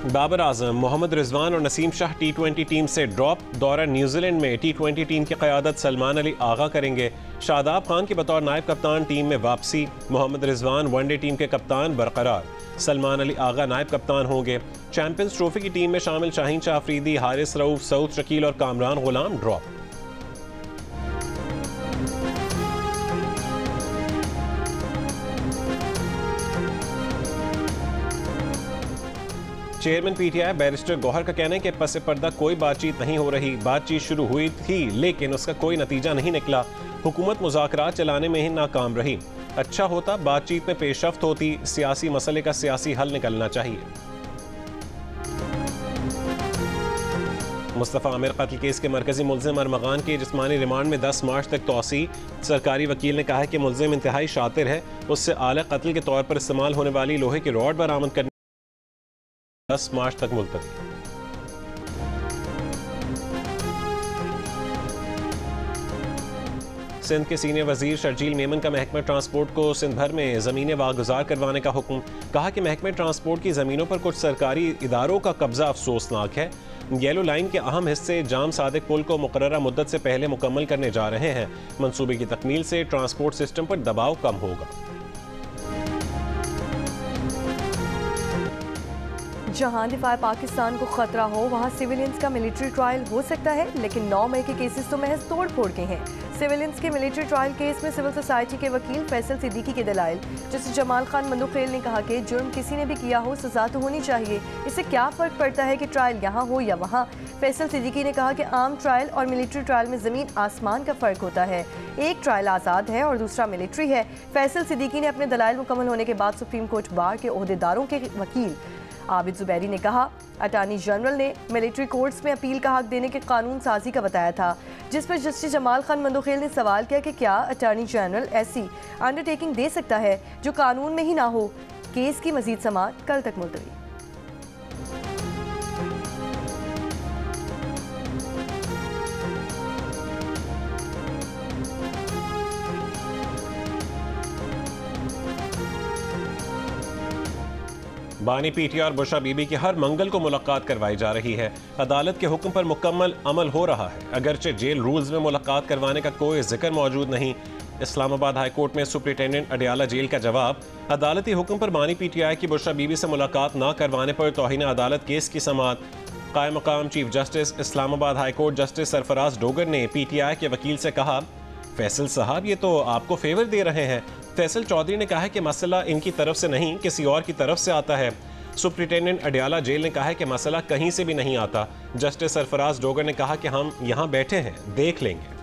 बाबर आजम, मोहम्मद रिजवान और Naseem Shah T20 team से drop. दौरा न्यूजीलैंड में T20 टीम की क़यादत सलमान अली आगा करेंगे। शादाब खान की बतौर नायब कप्तान टीम में वापसी। मोहम्मद रिजवान वनडे टीम के कप्तान बरकरार। सलमान अली आगा नायब कप्तान होंगे। चैंपियंस ट्रॉफी की टीम में शामिल शाहीन शाह अफरीदी, हारिस रऊफ, सऊद शकील और Kamran Ghulam drop. Chairman PTI barrister Gohar का कहना है कि पस पर्दा कोई बातचीत नहीं हो रही। बातचीत शुरू हुई थी लेकिन उसका कोई नतीजा नहीं निकला। हुकूमत मुज़ाकरात चलाने में ही नाकाम रही। अच्छा होता बातचीत में पेशरफ्त होती। सियासी मसले का सियासी हल निकलना चाहिए। मुस्तफ़ा आमिर कत्ल केस के मरकजी मुल्ज़िम अरमगान के जिस्मानी रिमांड में 10 मार्च तक तौसी। सरकारी वकील ने कहा है कि मुल्ज़िम इंतहाई शातिर है। उससे आला कत्ल के तौर पर इस्तेमाल होने वाली लोहे की रॉड बरामद करने 10 मार्च तक मुलतवी। सिंध के सीनियर वजीर शर्जील मेमन का महकमा ट्रांसपोर्ट को सिंध भर में ज़मीनें वागुजार करवाने का हुक्म। कहा कि महकमे ट्रांसपोर्ट की ज़मीनों पर कुछ सरकारी इदारों का कब्जा अफसोसनाक है। येलो लाइन के अहम हिस्से जाम सादिक पुल को मुकर्ररा मुद्दत से पहले मुकम्मल करने जा रहे हैं। मंसूबे की तकमील से ट्रांसपोर्ट सिस्टम पर दबाव कम होगा। जहां दिफाए पाकिस्तान को खतरा हो वहां सिविलियंस का मिलिट्री ट्रायल हो सकता है, लेकिन 9 मई के केसेस तो महज तोड़ फोड़ के हैं। सिविलियंस के मिलिट्री ट्रायल केस में सिविल सोसाइटी के वकील फैसल सिद्दीकी के दलाइल। जस्टिस जमाल खान मंदुखेल ने कहा कि जुर्म किसी ने भी किया हो सजा तो होनी चाहिए, इससे क्या फ़र्क पड़ता है कि ट्रायल यहाँ हो या वहाँ। फैसल सिद्दीकी ने कहा कि आम ट्रायल और मिलिट्री ट्रायल में ज़मीन आसमान का फ़र्क होता है। एक ट्रायल आज़ाद है और दूसरा मिलिट्री है। फैसल सिद्दीकी ने अपने दलाइल मुकम्मल होने के बाद सुप्रीम कोर्ट बार के ओहदेदारों के वकील आबिद जुबैरी ने कहा, अटॉर्नी जनरल ने मिलिट्री कोर्ट्स में अपील का हक देने के कानून साजी का बताया था, जिस पर जस्टिस जमाल खान मंदुखेल ने सवाल किया कि क्या अटॉर्नी जनरल ऐसी अंडरटेकिंग दे सकता है जो कानून में ही ना हो। केस की मजीद समाअत कल तक मुलतवी। बानी PTI और बुशरा बीबी की हर मंगल को मुलाकात करवाई जा रही है। अदालत के हुक्म पर मुकम्मल अमल हो रहा है, अगरचे जेल रूल्स में मुलाकात करवाने का कोई जिक्र मौजूद नहीं। इस्लामाबाद हाई कोर्ट में सुप्रिटेंडेंट अडियाला जेल का जवाब। अदालती हुक्म पर बानी PTI की बुशरा बीबी से मुलाकात न करवाने पर तौहीन अदालत केस की समाअत। कायम मकाम chief justice Islamabad high court justice Sarfaraz Dogar ने PTI के वकील से कहा, फैसल साहब ये तो आपको फेवर दे रहे हैं। फैसल चौधरी ने कहा है कि मसला इनकी तरफ से नहीं किसी और की तरफ से आता है। सुप्रिटेंडेंट अडियाला जेल ने कहा है कि मसला कहीं से भी नहीं आता। जस्टिस सरफराज डोगर ने कहा कि हम यहाँ बैठे हैं, देख लेंगे।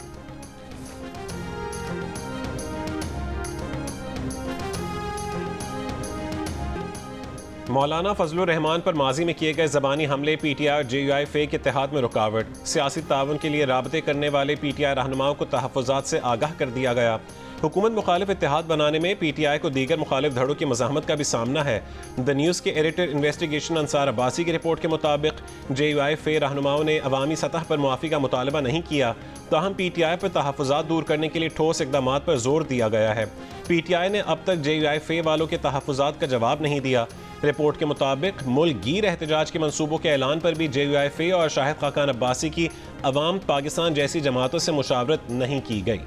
मौलाना फजलुर रहमान पर माजी में किए गए ज़बानी हमले PTI और JUI फ़े के इत्तेहाद में रुकावट। सियासी तावन के लिए राबते करने वाले PTI रहनुमाओं को तहफ़्फ़ुज़ात से आगाह कर दिया गया। हुकूमत मुखालिफ इत्तेहाद बनाने में PTI को दीगर मुखालिफ धड़ों की मज़ाहमत का भी सामना है। द न्यूज़ के एडिटर इन्वेस्टिगेशन अंसार अब्बासी की रिपोर्ट के मुताबिक JUI फ़े रहनुमाओं ने अवामी सतह पर मुआफ़ी का मुतालबा नहीं किया, ताहम PTI पर तहफ़्फ़ुज़ात दूर करने के लिए ठोस इक़दाम पर जोर दिया गया है। PTI ने अब तक JUI फ़े वालों के तहफ़्फ़ुज़ात का जवाब नहीं दिया। रिपोर्ट के मुताबिक मुल्क गिर एहतजाज के मंसूबों के ऐलान पर भी JUI फ़े और शाहिद खाकान अब्बासी की अवाम पाकिस्तान जैसी जमातों से मुशावरत नहीं की गई।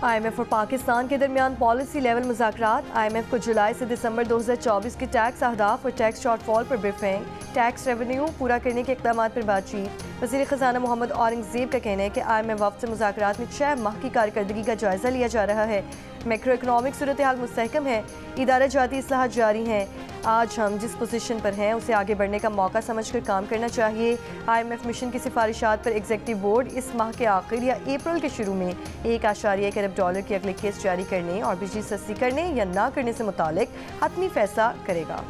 IMF और पाकिस्तान के दरमियान पॉलिसी लेवल मुज़ाकरात। IMF को जुलाई से दिसंबर 2024 के टैक्स अहदाफ और टैक्स शॉर्टफॉल पर ब्रीफिंग। टैक्स रेवेन्यू पूरा करने के इक़दाम पर बातचीत। वज़ीर ख़ज़ाना मोहम्मद औरंगज़ेब का कहना है कि IMF वफ़द से मुज़ाकरात में 6 माह की कारकर्दगी का जायज़ा लिया जा रहा है। मैक्रो इकनॉमिक सूरत हाल मुस्तहकम है, इदारा जाती इस्लाहात जारी हैं। आज हम जिस पोजीशन पर हैं उसे आगे बढ़ने का मौका समझकर काम करना चाहिए। IMF मिशन की सिफारिशात पर एग्जीक्यूटिव बोर्ड इस माह के आखिर या अप्रैल के शुरू में $1.1 अरब की अगली किस्त जारी करने और बिजली सस्ती करने या ना करने से मुतालिक हतमी फैसला करेगा।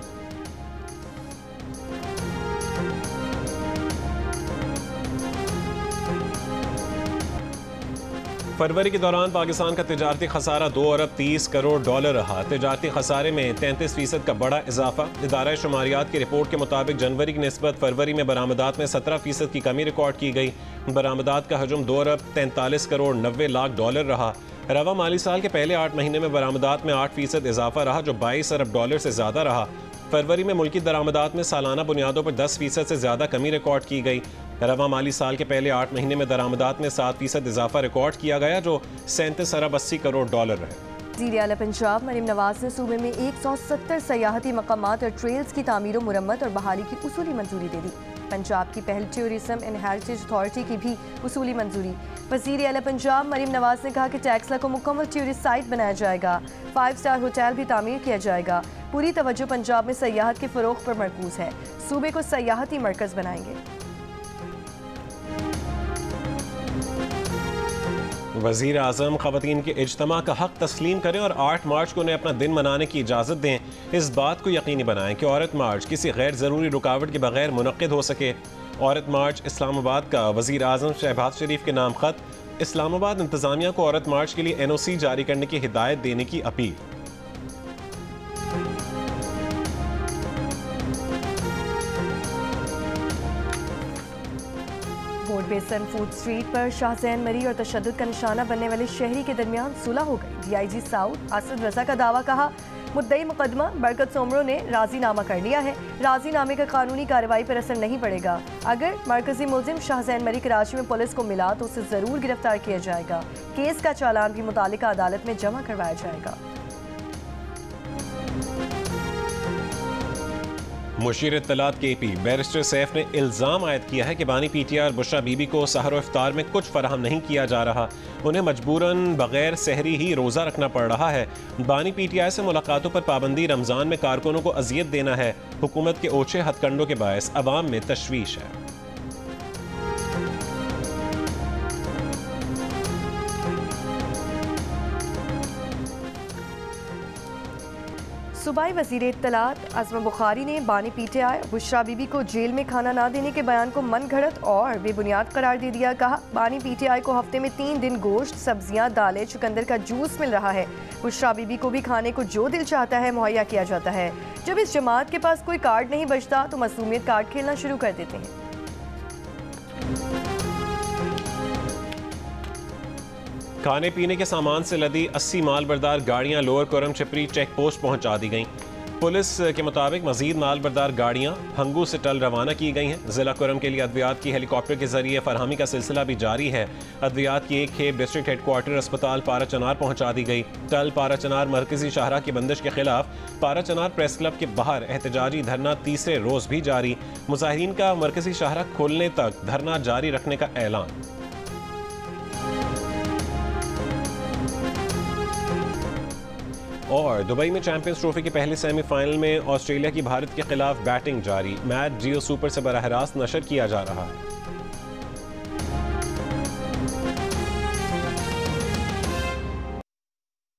फरवरी के दौरान पाकिस्तान का तिजारती खसारा 2 अरब 30 करोड़ डॉलर रहा। तिजारती खसारे में 33% का बड़ा इजाफा। इदारा शुमारियात की रिपोर्ट के मुताबिक जनवरी की निस्बत फरवरी में बरामदात में 17% की कमी रिकॉर्ड की गई। बरामदात का हजम 2 अरब 43 करोड़ 90 लाख डॉलर रहा। रवा माली साल के पहले 8 महीने में बरामदात में 8% इजाफा रहा, जो 22 अरब डॉलर से ज़्यादा रहा। फरवरी में मुल्की दरामदात में सालाना बुनियादों पर 10% से ज़्यादा कमी रिकॉर्ड की गई। रवा माली साल के पहले 8 महीने में दरामदात में 7% इजाफा रिकॉर्ड किया गया, जो 37 अरब 80 करोड़ डॉलर रहे। वज़ीर आला पंजाब मरीम नवाज ने सूबे में 170 सयाहती मकामात और ट्रेल्स की तामीर व मुरम्मत और बहाली की उसूली मंजूरी दे दी। पंजाब की पहल टूरिज्म एंड हेरिटेज अथॉरिटी की भी उसूली मंजूरी। वज़ीर आला पंजाब मरीम नवाज ने कहा कि टैक्सला को मुकम्मल टूरिस्ट साइट बनाया जाएगा। 5 स्टार होटल भी तामीर किया जाएगा। पूरी तवज्जो पंजाब में सयाहत के फ़रोग़ पर मरकूज़ है। सूबे को सयाहती मरकज़ बनाएंगे। वज़ीर आज़म ख़वातीन के इज्तिमा का हक़ तस्लीम करें और 8 मार्च को उन्हें अपना दिन मनाने की इजाज़त दें। इस बात को यकीनी बनाएं कि औरत मार्च किसी गैर ज़रूरी रुकावट के बगैर मुनक़्क़िद हो सके। औरत मार्च इस्लामाबाद का वज़ीर आज़म शहबाज शरीफ के नाम ख़त। इस्लामाबाद इंतज़ामिया को औरत मार्च के लिए NOC जारी करने की हिदायत देने की अपील। बोर्ड बेसन फूड स्ट्रीट पर शाहजैन मरी और तशद्दुद का निशाना बनने वाले शहरी के दरमियान सुलह हो गई। DIG साउथ असद रजा का दावा। कहा मुद्दई मुकदमा बरकत सोमरो ने राजीनामा कर लिया है। राजीनामे का कानूनी कार्रवाई पर असर नहीं पड़ेगा। अगर मरकजी मुलजिम शाहजैन मरी कराची में पुलिस को मिला तो उसे जरूर गिरफ्तार किया जाएगा। केस का चालान भी मुतालिका अदालत में जमा करवाया जाएगा। मुशीर इत्तलात KP बैरिस्टर सैफ ने इल्ज़ाम आयद किया है कि बानी PTI और बुशरा बीबी को सहर व इफ्तार में कुछ फराहम नहीं किया जा रहा। उन्हें मजबूरन बगैर सहरी ही रोज़ा रखना पड़ रहा है। बानी PTI से मुलाकातों पर पाबंदी रमज़ान में कारकुनों को अजियत देना है। हुकूमत के ओछे हथकंडों के बायस अवाम में तशवीश है। सूबाई वज़ीर इत्तलात आज़मा बुखारी ने बानी PTI बुशरा बीबी को जेल में खाना ना देने के बयान को मन घड़त और बेबुनियाद करार दे दिया। कहा बानी PTI को हफ्ते में 3 दिन गोश्त, सब्जियां, दालें, चुकंदर का जूस मिल रहा है। बुशरा बीबी को भी खाने को जो दिल चाहता है मुहैया किया जाता है। जब इस जमात के पास कोई कार्ड नहीं बचता तो मासूमियत कार्ड खेलना शुरू कर देते हैं। खाने पीने के सामान से लदी 80 माल बरदार गाड़ियां लोअर कोरम छिपरी चेक पोस्ट पहुंचा दी गईं। पुलिस के मुताबिक मजीद माल बरदार गाड़ियां हंगू से टल रवाना की गई हैं। जिला कोरम के लिए अद्वियात की हेलीकॉप्टर के जरिए फरहमी का सिलसिला भी जारी है। अद्वियात की एक खेप डिस्ट्रिक्ट हेडक्वार्टर अस्पताल पारा चनार पहुंचा दी गई। टल पारा चनार मरकजी शाहरा की बंदिश के खिलाफ पारा चनार प्रेस क्लब के बाहर एहतजाजी धरना तीसरे रोज भी जारी। मुजाहिरीन का मरकजी शाहरा खोलने तक धरना जारी रखने का ऐलान। और दुबई में चैंपियंस ट्रॉफी के पहले सेमीफाइनल में ऑस्ट्रेलिया की भारत के खिलाफ बैटिंग जारी। मैच जियो सुपर से बराह रास्त नशर किया जा रहा है।